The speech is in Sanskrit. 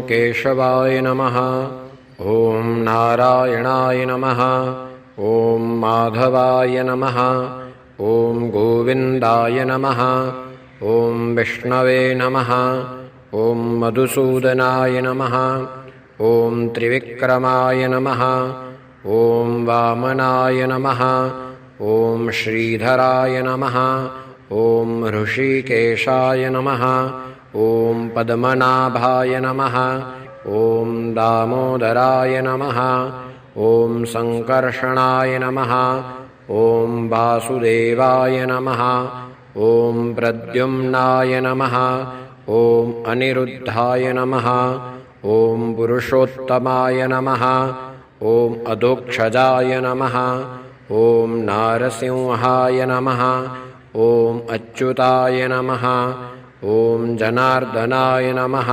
केशवाय नमः। ॐ नारायणाय नमः। ॐ माधवाय नमः। ॐ गोविन्दाय नमः। ॐ विष्णवे नमः। ॐ मधुसूदनाय नमः। ॐ त्रिविक्रमाय नमः। ॐ वामनाय नमः। ॐ श्रीधराय नमः। ॐ ऋषिकेशाय नमः। ॐ पद्मनाभाय नमः। ॐ दामोदराय नमः। ॐ सङ्कर्षणाय नमः। ॐ वासुदेवाय नमः। ॐ प्रद्युम्नाय नमः। ॐ अनिरुद्धाय नमः। ॐ पुरुषोत्तमाय नमः। ॐ अधोक्षजाय नमः। ॐ नारसिंहाय नमः। ॐ अच्युताय नमः। ॐ जनार्दनाय नमः।